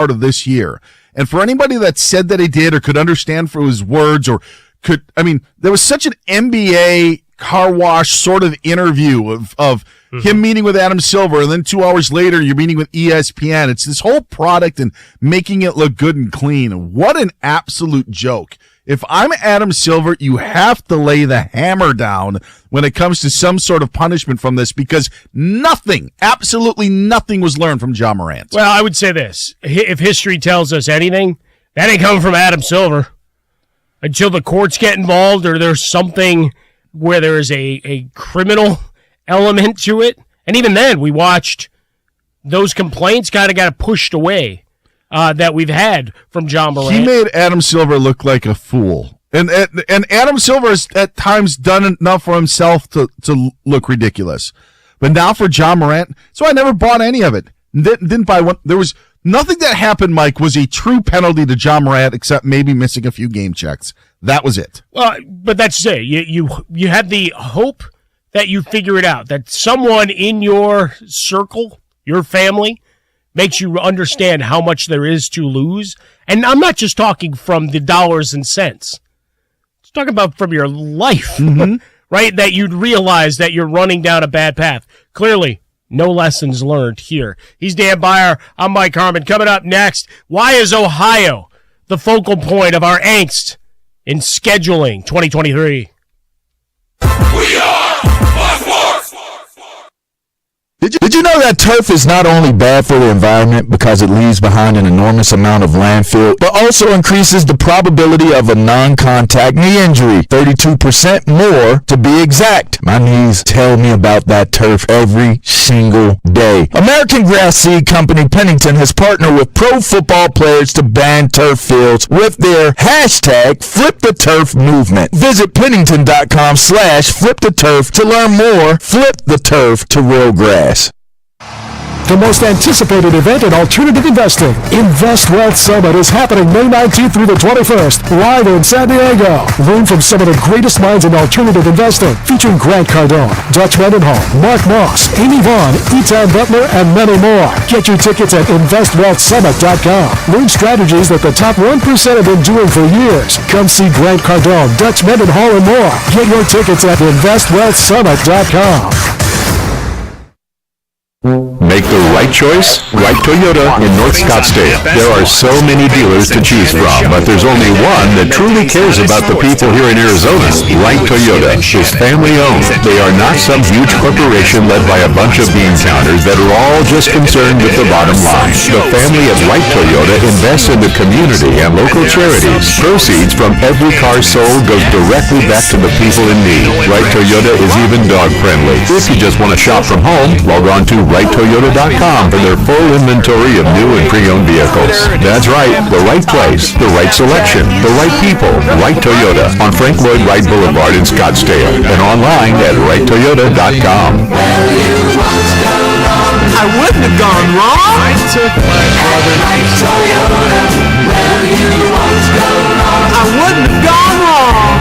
part of this year. And for anybody that said that he did or could understand from his words there was such an NBA car wash sort of interview of him meeting with Adam Silver, and then 2 hours later you're meeting with ESPN. It's this whole product and making it look good and clean. What an absolute joke. If I'm Adam Silver, you have to lay the hammer down when it comes to some sort of punishment from this, because absolutely nothing was learned from Ja Morant. Well, I would say this. If history tells us anything, that ain't coming from Adam Silver. Until the courts get involved or there's something where there is a criminal element to it. And even then, we watched those complaints kind of got pushed away that we've had from Ja Morant. He made Adam Silver look like a fool. And Adam Silver has at times done enough for himself to look ridiculous. But now for Ja Morant, so I never bought any of it. Didn't buy one. There was nothing that happened, Mike, was a true penalty to Ja Morant except maybe missing a few game checks. That was it. Well, but that's it. You have the hope that you figure it out, that someone in your circle, your family, makes you understand how much there is to lose. And I'm not just talking from the dollars and cents. I'm talking about from your life, right? That you'd realize that you're running down a bad path. Clearly, no lessons learned here. He's Dan Byer. I'm Mike Harmon. Coming up next, why is Ohio the focal point of our angst in scheduling 2023? We are Buckworth! Did you know that turf is not only bad for the environment because it leaves behind an enormous amount of landfill, but also increases the probability of a non-contact knee injury, 32% more to be exact. My knees tell me about that turf every single day. American Grass Seed Company Pennington has partnered with pro football players to ban turf fields with their hashtag #FlipTheTurf movement. Visit Pennington.com/FlipTheTurf to learn more. Flip the turf to real grass. The most anticipated event in alternative investing, Invest Wealth Summit, is happening May 19th through the 21st, live in San Diego. Learn from some of the greatest minds in alternative investing, featuring Grant Cardone, Dutch Mendenhall, Mark Moss, Amy Vaughn, Etan Butler, and many more. Get your tickets at InvestWealthSummit.com. Learn strategies that the top 1% have been doing for years. Come see Grant Cardone, Dutch Mendenhall, and more. Get your tickets at InvestWealthSummit.com. Make the right choice, Wright Toyota in North Scottsdale. There are so many dealers to choose from, but there's only one that truly cares about the people here in Arizona. Wright Toyota is family-owned. They are not some huge corporation led by a bunch of bean counters that are all just concerned with the bottom line. The family at Wright Toyota invests in the community and local charities. Proceeds from every car sold goes directly back to the people in need. Wright Toyota is even dog-friendly. If you just want to shop from home, log on to WrightToyota.com for their full inventory of new and pre-owned vehicles. That's right, the right place, the right selection, the right people. Wright Toyota on Frank Lloyd Wright Boulevard in Scottsdale and online at WrightToyota.com. I wouldn't have gone wrong. I took my brother. I wouldn't have gone wrong.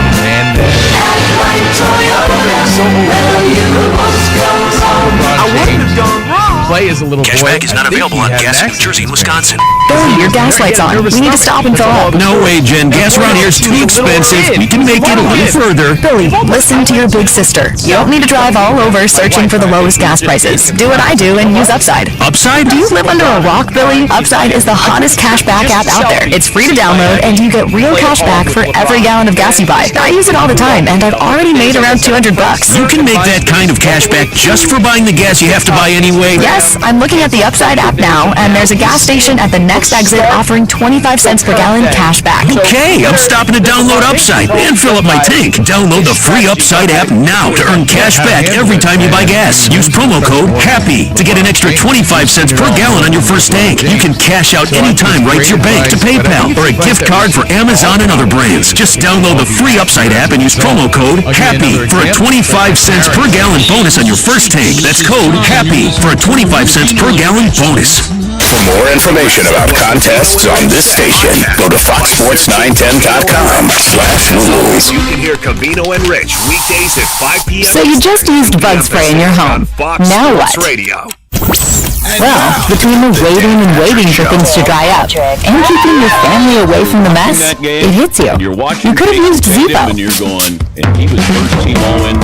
I wouldn't have gone wrong. Play is a little Cashback is not available on gas in New Jersey and Wisconsin. Billy, your gas light's on. We need to stop and fill up. No way, Jen. Gas around here is too expensive. We can make it a little further. Billy, listen to your big sister. You don't need to drive all over searching for the lowest gas prices. Do what I do and use Upside. Upside? Do you live under a rock, Billy? Upside is the hottest cashback app out there. It's free to download, and you get real cash back for every gallon of gas you buy. I use it all the time, and I've already made around $200. You can make that kind of cash back just for buying the gas you have to buy anyway? Yes, I'm looking at the Upside app now, and there's a gas station at the next exit offering 25 cents per gallon cash back. Okay, I'm stopping to download Upside and fill up my tank. Download the free Upside app now to earn cash back every time you buy gas. Use promo code HAPPY to get an extra 25 cents per gallon on your first tank. You can cash out anytime right to your bank, to PayPal, or a gift card for Amazon and other brands. Just download the free Upside app and use promo code HAPPY for a 25 cents per gallon bonus on your first tank. That's code HAPPY for a 25 cents per gallon bonus. For more information about contests on this station, go to foxsports910.com/rules. You can hear Covino and Rich weekdays at 5 p.m. So you just used bug spray in your home. On Fox now Sports what? Radio. Well, between the waiting for things to dry up and keeping your family away from the mess, it hits you. You could have used Zevo.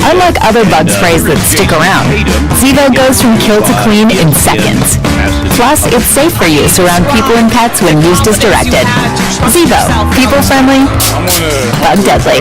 Unlike other bug sprays that stick around, Zevo goes from kill to clean in seconds. Plus, it's safe for use around people and pets when used as directed. Zevo, people-friendly, bug-deadly.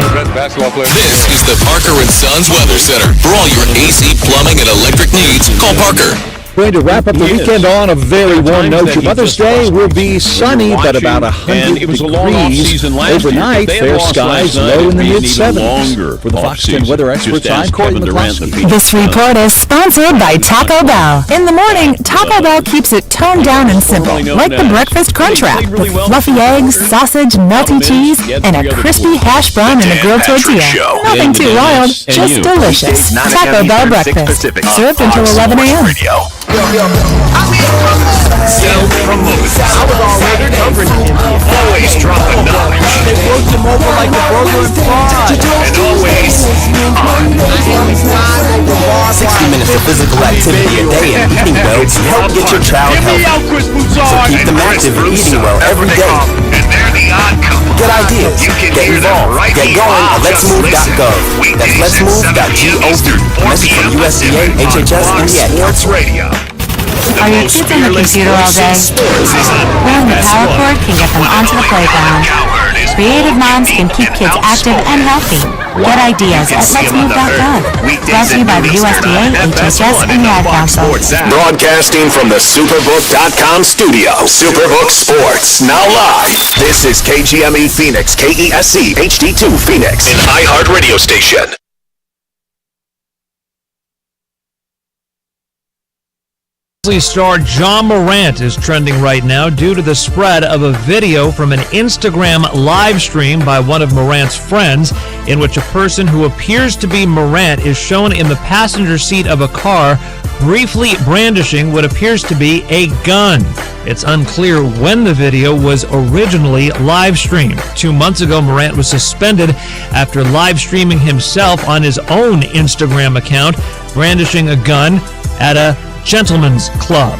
This is the Parker & Sons Weather Center. For all your AC, plumbing, and electric needs, call Parker. Going to wrap up the weekend on a very warm note. Your Mother's Day will be sunny, but about 100 degrees. Overnight, fair skies, low in the mid-70s. For the Fox 10 weather experts, I'm Corey McCloskey. This report is sponsored by Taco Bell. In the morning, Taco Bell keeps it toned down and simple, like the breakfast crunch wrap, with fluffy eggs, sausage, melty cheese, and a crispy hash brown in a grilled tortilla. Nothing too wild, just delicious. Taco Bell breakfast, served until 11 a.m. Always dropping knowledge. They float them over like a burger and fries. And always on. 60 minutes of physical activity a day and eating well to help get your child healthy. So keep them active and eating well every day. And they're the odd couple. Get ideas, get involved, get going at letsmove.gov. That's letsmove.gov. Message from USDA, HHS, and the Ad Council. Are your kids on the computer all day? Wearing the power cord can get them onto the playground. Creative moms can keep kids active and healthy. Get ideas at letsmove.gov. Brought to you by the USDA, HHS, and the Ad Council. Broadcasting from the Superbook.com studio. Superbook Sports, now live. This is KGME Phoenix, KESC, HD2 Phoenix, an iHeart radio station. Star John Morant is trending right now due to the spread of a video from an Instagram live stream by one of Morant's friends in which a person who appears to be Morant is shown in the passenger seat of a car briefly brandishing what appears to be a gun. It's unclear when the video was originally live streamed. 2 months ago, Morant was suspended after live streaming himself on his own Instagram account, brandishing a gun at a gentleman's club.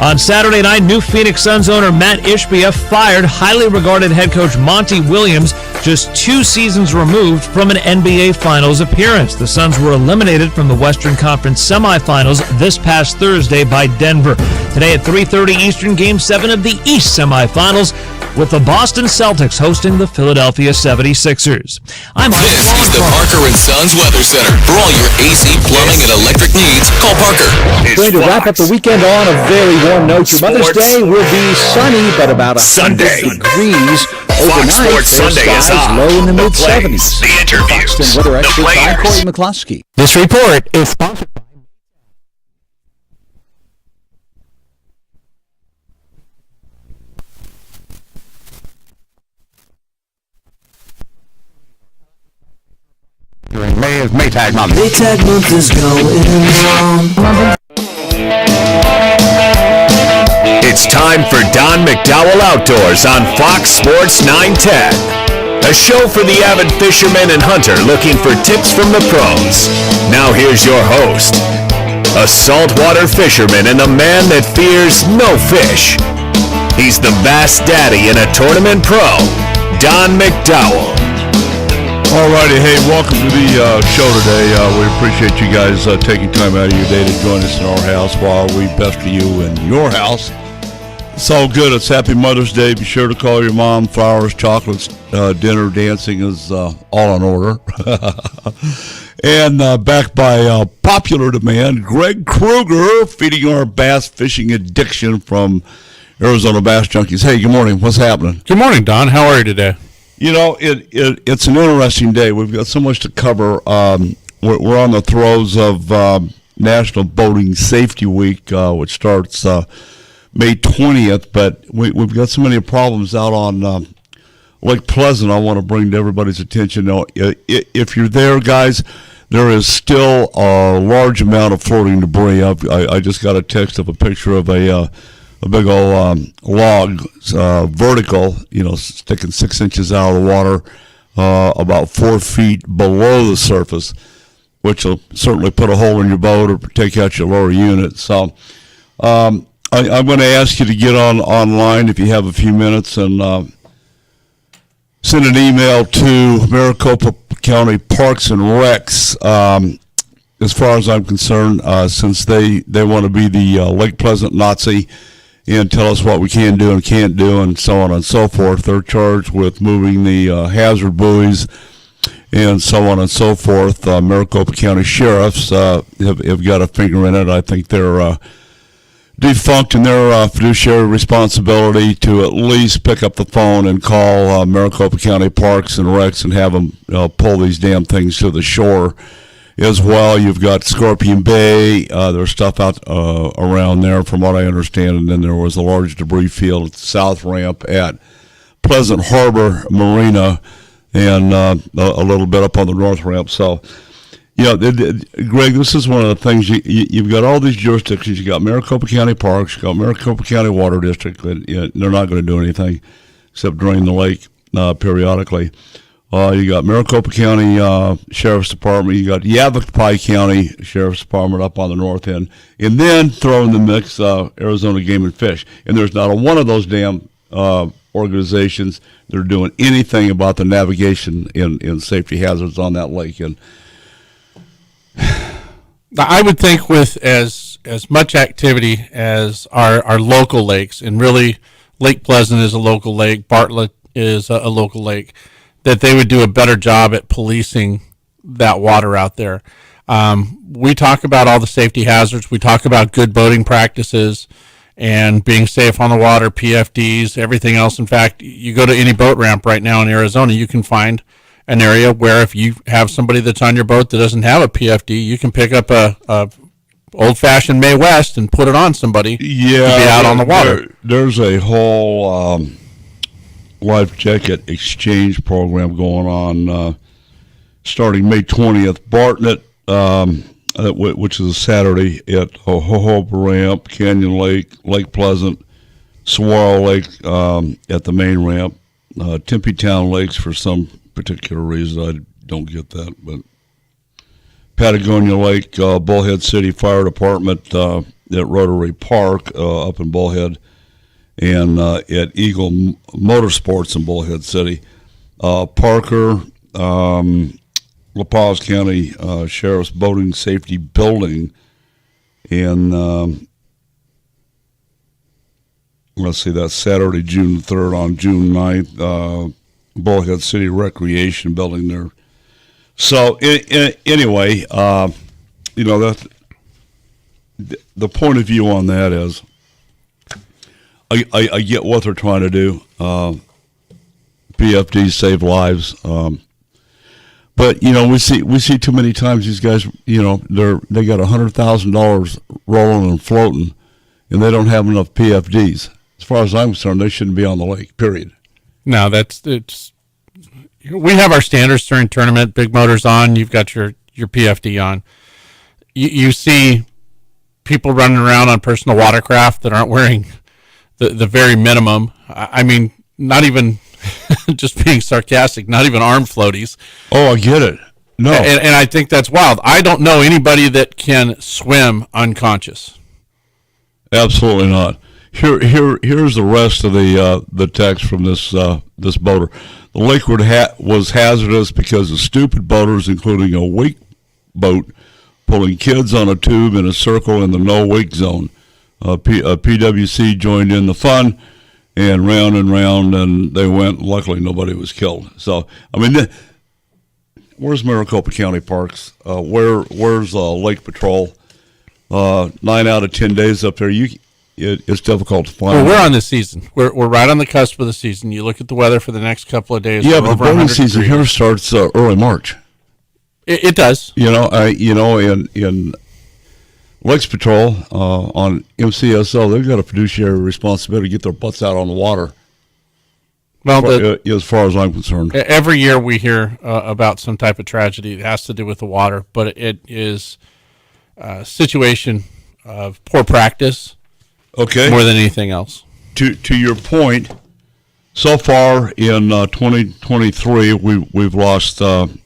On Saturday night, new Phoenix Suns owner Matt Ishbia fired highly regarded head coach Monty Williams just 2 seasons removed from an NBA Finals appearance. The Suns were eliminated from the Western Conference semifinals this past Thursday by Denver. Today at 3:30 Eastern, Game 7 of the East semifinals, with the Boston Celtics hosting the Philadelphia 76ers. This is the Parker & Sons Weather Center. For all your AC, plumbing, and electric needs, call Parker. Going to wrap up the weekend on a very warm note. Your Mother's Day will be sunny, but about 100 degrees. Overnight, fair skies, low in the mid-70s. The interviews, Fox 10 weather the expert, I'm players. Corey McCloskey. This report is sponsored by Maytag month. Maytag month is going on. It's time for Don McDowell Outdoors on Fox Sports 910. A show for the avid fisherman and hunter looking for tips from the pros. Now here's your host, a saltwater fisherman and a man that fears no fish. He's the bass daddy and a tournament pro, Don McDowell. Alrighty, hey, welcome to the show today. We appreciate you guys taking time out of your day to join us in our house while we pester you in your house. It's all good. It's Happy Mother's Day. Be sure to call your mom. Flowers, chocolates, dinner, dancing is all in order. And backed by popular demand, Greg Krueger, feeding our bass fishing addiction from Arizona Bass Junkyz. Hey, good morning. What's happening? Good morning, Don. How are you today? You know, it's an interesting day. We've got so much to cover. We're on the throes of National Boating Safety Week, which starts May 20th, but we've got so many problems out on Lake Pleasant I want to bring to everybody's attention. Now, if you're there, guys, there is still a large amount of floating debris. I just got a text of a picture of a big old log, vertical, sticking 6 inches out of the water, about 4 feet below the surface, which will certainly put a hole in your boat or take out your lower unit. So I'm going to ask you to get online if you have a few minutes and send an email to Maricopa County Parks and Recs. As far as I'm concerned, since they want to be the Lake Pleasant Nazi and tell us what we can do and can't do and so on and so forth. They're charged with moving the hazard buoys and so on and so forth. Maricopa County Sheriffs have got a finger in it. I think they're defunct in their fiduciary responsibility to at least pick up the phone and call Maricopa County Parks and Recs and have them pull these damn things to the shore. As well, you've got Scorpion Bay. There's stuff out around there, from what I understand, and then there was a large debris field at the south ramp at Pleasant Harbor Marina, and a little bit up on the north ramp. So, Greg, this is one of the things. You've got all these jurisdictions. You got Maricopa County Parks. You got Maricopa County Water District. And, they're not going to do anything except drain the lake periodically. You got Maricopa County Sheriff's Department. You got Yavapai County Sheriff's Department up on the north end. And then throw in the mix Arizona Game and Fish. And there's not a one of those damn organizations that are doing anything about the navigation and safety hazards on that lake. And I would think with as much activity as our local lakes, and really Lake Pleasant is a local lake, Bartlett is a local lake, that they would do a better job at policing that water out there. We talk about all the safety hazards. We talk about good boating practices and being safe on the water, PFDs, everything else. In fact, you go to any boat ramp right now in Arizona, you can find an area where if you have somebody that's on your boat that doesn't have a PFD, you can pick up a old-fashioned Mae West and put it on somebody to be out on the water. There's a whole life jacket exchange program going on starting May 20th. Bartlett, which is a Saturday, at Jojoba Ramp, Canyon Lake, Lake Pleasant, Saguaro Lake at the main ramp, Tempe Town Lakes for some particular reason. I don't get that, but Patagonia Lake, Bullhead City Fire Department at Rotary Park up in Bullhead, and at Eagle Motorsports in Bullhead City. Parker, La Paz County Sheriff's Boating Safety Building, and let's see, that's Saturday, June 3rd. On June 9th, Bullhead City Recreation Building there. So anyway, that the point of view on that is, I get what they're trying to do. PFDs save lives, but we see too many times these guys. They got $100,000 rolling and floating, and they don't have enough PFDs. As far as I'm concerned, they shouldn't be on the lake. Period. No, it's. We have our standards during tournament. Big motors on. You've got your PFD on. You see people running around on personal watercraft that aren't wearing the very minimum. I mean, not even just being sarcastic, not even arm floaties. Oh, I get it. No. And I think that's wild. I don't know anybody that can swim unconscious. Absolutely not. Here's the rest of the text from this boater. The lake was hazardous because of stupid boaters, including a wake boat, pulling kids on a tube in a circle in the no-wake zone. PWC joined in the fun, and round, and they went. Luckily, nobody was killed. So, I mean, where's Maricopa County Parks? Where's Lake Patrol? 9 out of 10 days up there, it's difficult to find. Well, we're on this season. We're right on the cusp of the season. You look at the weather for the next couple of days. Yeah, but the boating season here starts early March. It does. In Lakes Patrol on MCSO, they've got a fiduciary responsibility to get their butts out on the water. Well, as far as I'm concerned, every year we hear about some type of tragedy. It has to do with the water, but it is a situation of poor practice. Okay. More than anything else. To your point, so far in 2023, we've lost 3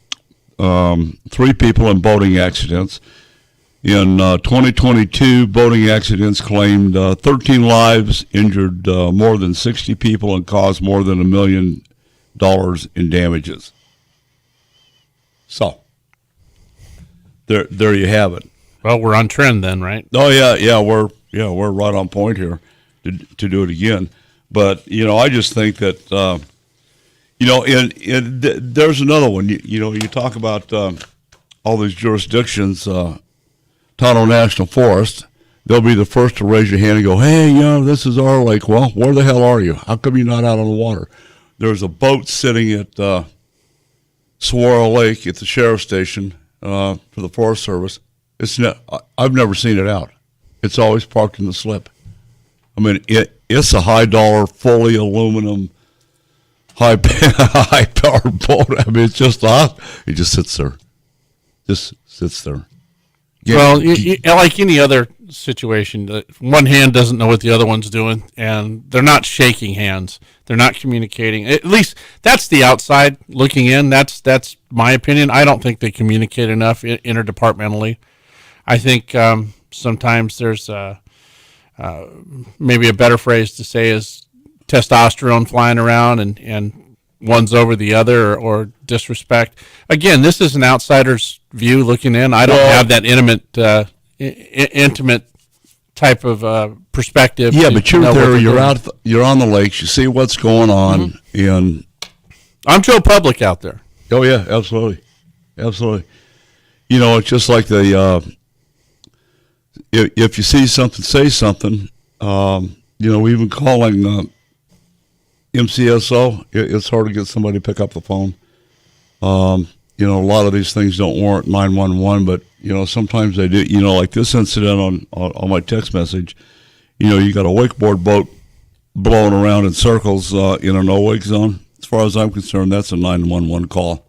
people in boating accidents. In 2022, boating accidents claimed 13 lives, injured more than 60 people, and caused more than $1 million in damages. So, there you have it. Well, we're on trend then, right? Oh yeah, we're right on point here to do it again. But I just think that there's another one. You talk about all these jurisdictions. Tonto National Forest, they'll be the first to raise your hand and go, hey, this is our lake. Well, where the hell are you? How come you're not out on the water? There's a boat sitting at Saguaro Lake at the sheriff's station for the Forest Service. I've never seen it out. It's always parked in the slip. I mean, it's a high-dollar, fully aluminum, high-powered boat. I mean, it's just hot. It just sits there. Just sits there. Well, like any other situation, one hand doesn't know what the other one's doing, and they're not shaking hands. They're not communicating. At least that's the outside looking in. That's my opinion. I don't think they communicate enough interdepartmentally. I think sometimes there's maybe a better phrase to say is testosterone flying around, and one's over the other or disrespect. Again, this is an outsider's view looking in. I don't have that intimate type of perspective. Yeah, but you're there. You're on the lakes. You see what's going on, and I'm Joe Public out there. Oh yeah, absolutely. It's just like the if you see something, say something. Even calling. MCSO, it's hard to get somebody to pick up the phone. A lot of these things don't warrant 911, but sometimes they do. Like this incident on my text message. You got a wakeboard boat blowing around in circles in a no-wake zone. As far as I'm concerned, that's a 911 call.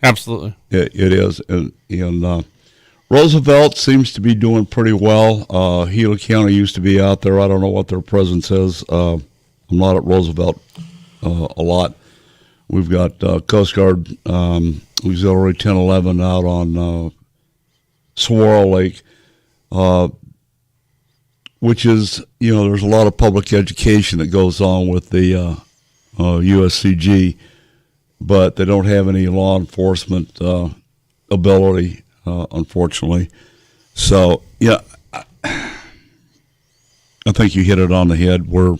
Absolutely, it is. And Roosevelt seems to be doing pretty well. Gila County used to be out there. I don't know what their presence is. I'm not at Roosevelt a lot. We've got Coast Guard Auxiliary 1011 out on Saguaro Lake, which is, there's a lot of public education that goes on with the USCG, but they don't have any law enforcement ability, unfortunately. So, I think you hit it on the head. We're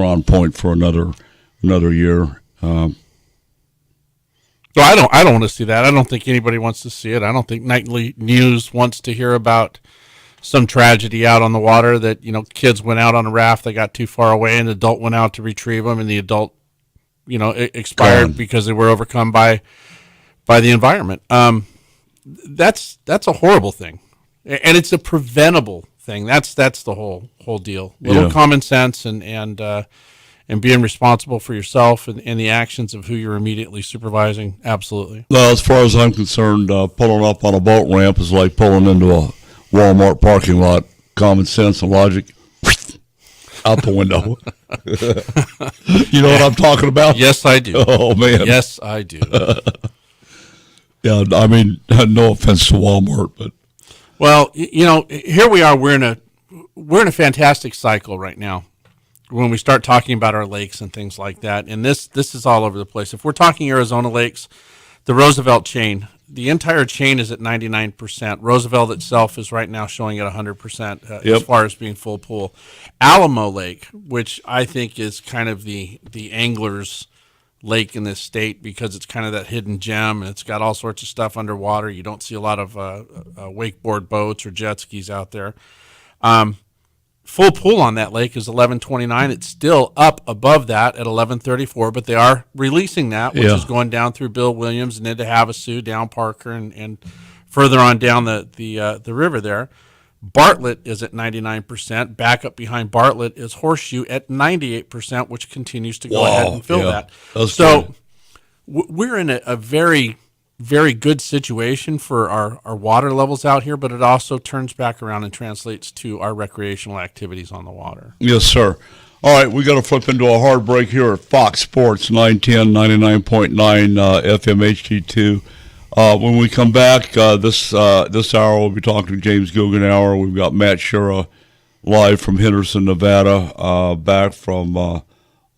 on point for another year. Well, I don't want to see that. I don't think anybody wants to see it. I don't think nightly news wants to hear about some tragedy out on the water that, kids went out on a raft, they got too far away, and the adult went out to retrieve them, and the adult, expired because they were overcome by the environment. That's a horrible thing, and it's a preventable thing. That's the whole deal. Little common sense and being responsible for yourself and the actions of who you're immediately supervising. Absolutely. Well, as far as I'm concerned, pulling up on a boat ramp is like pulling into a Walmart parking lot. Common sense and logic out the window. You know what I'm talking about? Yes, I do. Oh man. Yes, I do. Yeah, I mean, no offense to Walmart, but. Well, here we are. We're in a fantastic cycle right now when we start talking about our lakes and things like that. And this is all over the place. If we're talking Arizona lakes, the Roosevelt chain, the entire chain is at 99%. Roosevelt itself is right now showing at 100% as far as being full pool. Alamo Lake, which I think is kind of the angler's lake in this state because it's kind of that hidden gem and it's got all sorts of stuff underwater. You don't see a lot of wakeboard boats or jet skis out there. Full pool on that lake is 1129. It's still up above that at 1134, but they are releasing that, which is going down through Bill Williams and into Havasu, down Parker, and further on down the river there. Bartlett is at 99%. Back up behind Bartlett is Horseshoe at 98%, which continues to go ahead and fill that. So we're in a very, very good situation for our water levels out here, but it also turns back around and translates to our recreational activities on the water. Yes, sir. All right, we got to flip into a hard break here at Fox Sports 910, 99.9 FM HD2. When we come back, this hour we'll be talking to James Guggenauer. We've got Matt Shura live from Henderson, Nevada, back from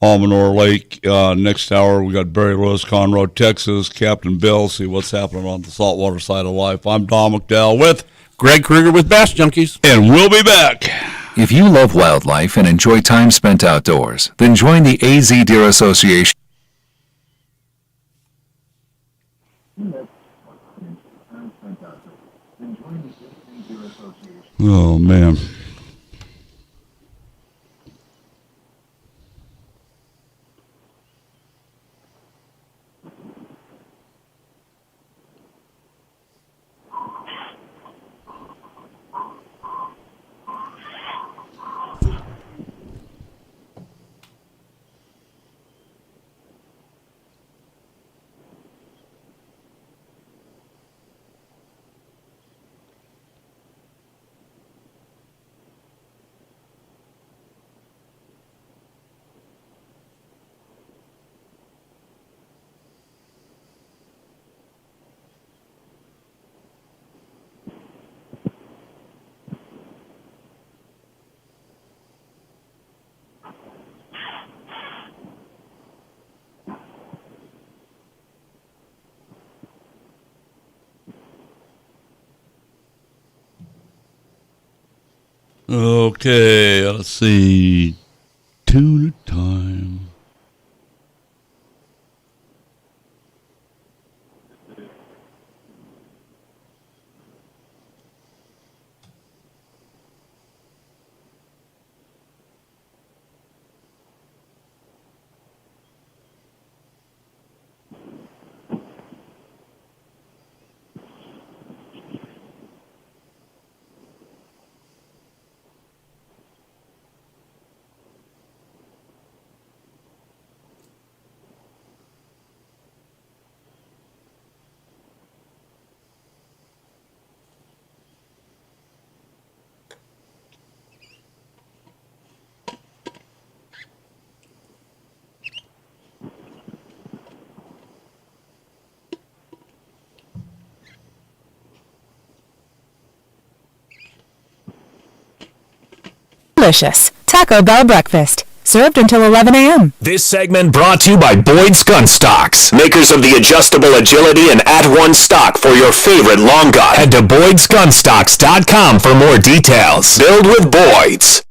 Almanor Lake. Next hour we got Barry Lewis, Conroe, Texas, Captain Bill, see what's happening on the saltwater side of life. I'm Don McDowell with Greg Krueger with Bass Junkyz. And we'll be back. If you love wildlife and enjoy time spent outdoors, then join the AZ Deer Association. Oh, man. Okay, let's see. Tuna time. Delicious Taco Bell breakfast, served until 11 a.m. This segment brought to you by Boyd's Gun Stocks, makers of the adjustable agility and at-one stock for your favorite long gun. Head to Boyd'sGunstocks.com for more details. Build with Boyd's.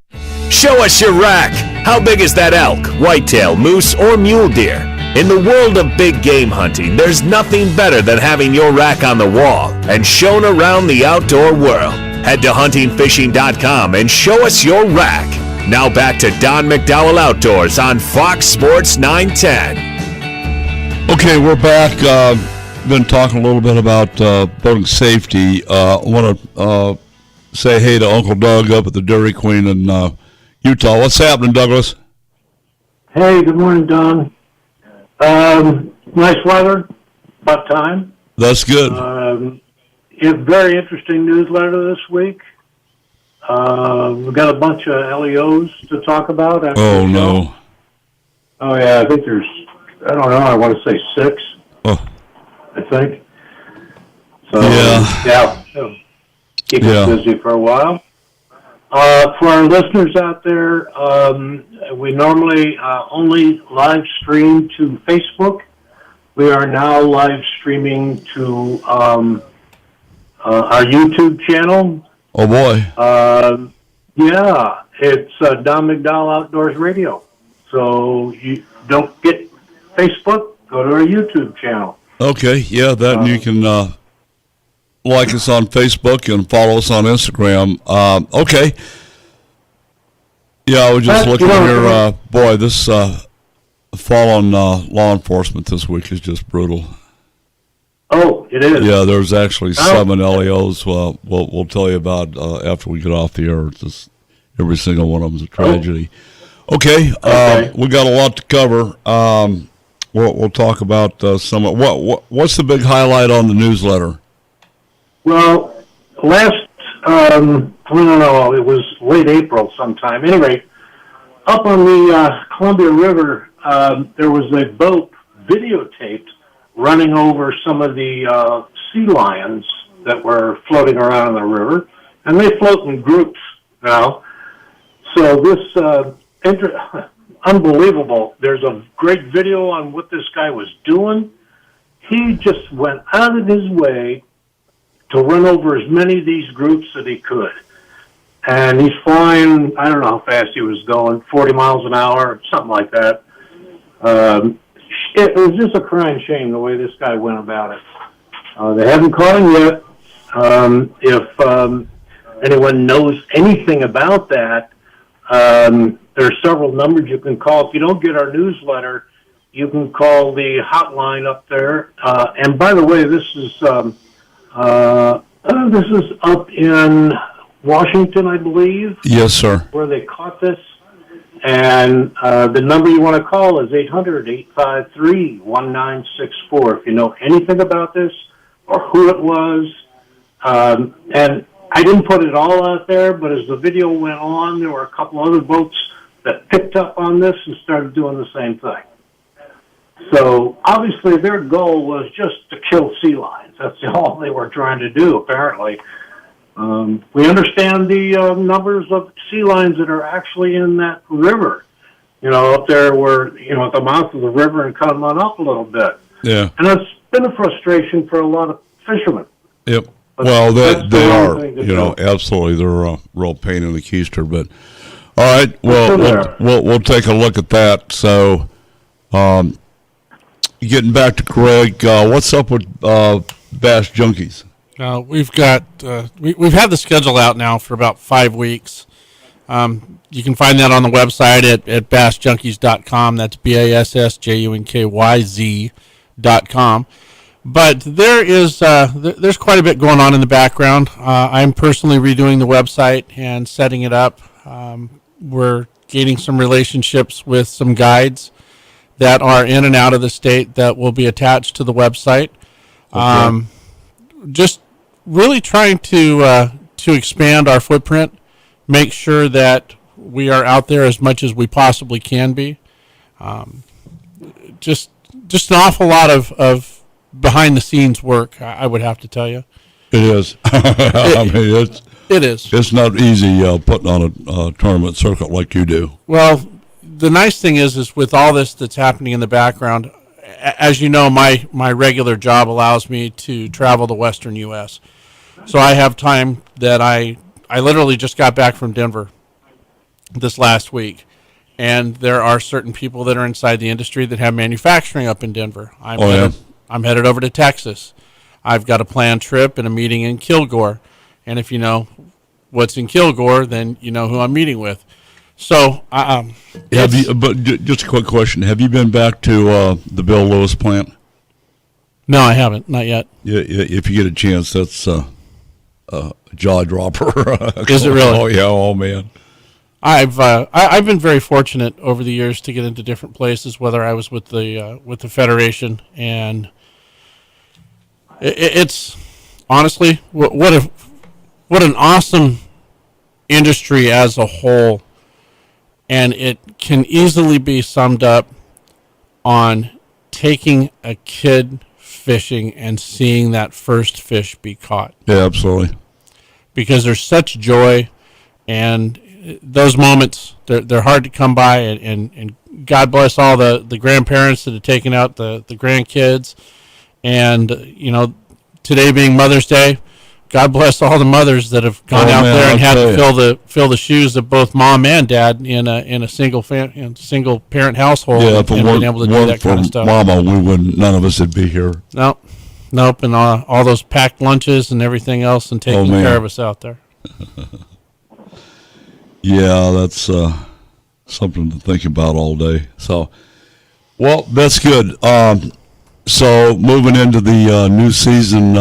Show us your rack. How big is that elk, whitetail, moose, or mule deer? In the world of big game hunting, there's nothing better than having your rack on the wall and shown around the outdoor world. Head to huntingfishing.com and show us your rack. Now back to Don McDowell Outdoors on Fox Sports 910. Okay, we're back. Been talking a little bit about boating safety. I want to say hey to Uncle Doug up at the Dairy Queen in Utah. What's happening, Douglas? Hey, good morning, Don. Nice weather, about time. That's good. A very interesting newsletter this week. We've got a bunch of LEOs to talk about. Oh, no. Oh, yeah, I think there's, I don't know, I want to say 6, I think. So, yeah. Keep us busy for a while. For our listeners out there, we normally only live stream to Facebook. We are now live streaming to our YouTube channel. Oh, boy. Yeah, it's Don McDowell Outdoors Radio. So you don't get Facebook, go to our YouTube channel. Okay, yeah, that and you can like us on Facebook and follow us on Instagram. Okay. Yeah, I was just looking here. Boy, this fall on law enforcement this week is just brutal. Oh, it is. Yeah, there's actually 7 LEOs. We'll tell you about after we get off the air. Just every single one of them is a tragedy. Okay, we got a lot to cover. We'll talk about some. What's the big highlight on the newsletter? Well, last I don't know, it was late April sometime. Anyway, up on the Columbia River, there was a boat videotaped running over some of the sea lions that were floating around in the river, and they float in groups now. So this unbelievable. There's a great video on what this guy was doing. He just went out of his way to run over as many of these groups that he could. And he's flying, I don't know how fast he was going, 40 miles an hour, something like that. It was just a crying shame the way this guy went about it. They haven't caught him yet. If anyone knows anything about that, there are several numbers you can call. If you don't get our newsletter, you can call the hotline up there. And by the way, this is up in Washington, I believe. Yes, sir. Where they caught this. And the number you want to call is 800-853-1964 if you know anything about this or who it was. And I didn't put it all out there, but as the video went on, there were a couple other boats that picked up on this and started doing the same thing. So obviously their goal was just to kill sea lions. That's all they were trying to do, apparently. We understand the numbers of sea lions that are actually in that river. Up there where, at the mouth of the river and coming on up a little bit. Yeah. And it's been a frustration for a lot of fishermen. Yep. But well, they are, do. absolutely. They're a real pain in the keister. But all right, well, we'll take a look at that. So, getting back to Greg, what's up with Bass Junkyz? We've got we've had the schedule out now for about 5 weeks. You can find that on the website at bassjunkyz.com. That's BASSJUNKYZ.com. But there is there's quite a bit going on in the background. I'm personally redoing the website and setting it up. We're gaining some relationships with some guides that are in and out of the state that will be attached to the website. Okay. Just really trying to expand our footprint, make sure that we are out there as much as we possibly can be. Just an awful lot of behind the scenes work, I would have to tell you. It is. It is. It's not easy putting on a tournament circuit like you do. Well, the nice thing is with all this that's happening in the background, as you know, my regular job allows me to travel the western U.S. So I have time that I literally just got back from Denver this last week. And there are certain people that are inside the industry that have manufacturing up in Denver. I'm headed over to Texas. I've got a planned trip and a meeting in Kilgore. And if you know what's in Kilgore, then you know who I'm meeting with. So, but just a quick question: have you been back to the Bill Lewis plant? No, I haven't. Not yet. Yeah, if you get a chance, that's a jaw dropper. Is it really? Oh yeah. Oh man. I've been very fortunate over the years to get into different places. Whether I was with the Federation, and it's honestly what an awesome industry as a whole. And it can easily be summed up on taking a kid fishing and seeing that first fish be caught. Yeah, absolutely. Because there's such joy, and those moments, they're hard to come by, and God bless all the grandparents that have taken out the grandkids. And, today being Mother's Day, God bless all the mothers that have gone out there and had to fill the shoes of both mom and dad in a single parent household. Yeah, if it being able to do that kind of stuff. Mama, none of us would be here. Nope, and all those packed lunches and everything else, and taking care of us out there. Yeah, that's something to think about all day. So, well, that's good. So moving into the new season,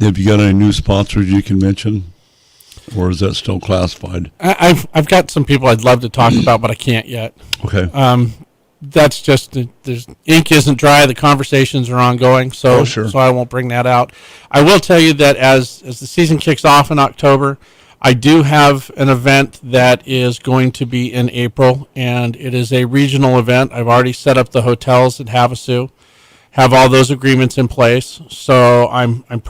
have you got any new sponsors you can mention, or is that still classified? I've got some people I'd love to talk about, but I can't yet. Okay. That's just there's ink isn't dry. The conversations are ongoing, so so I won't bring that out. I will tell you that as the season kicks off in October, I do have an event that is going to be in April, and it is a regional event. I've already set up the hotels at Havasu. have all those agreements in place. So I'm pretty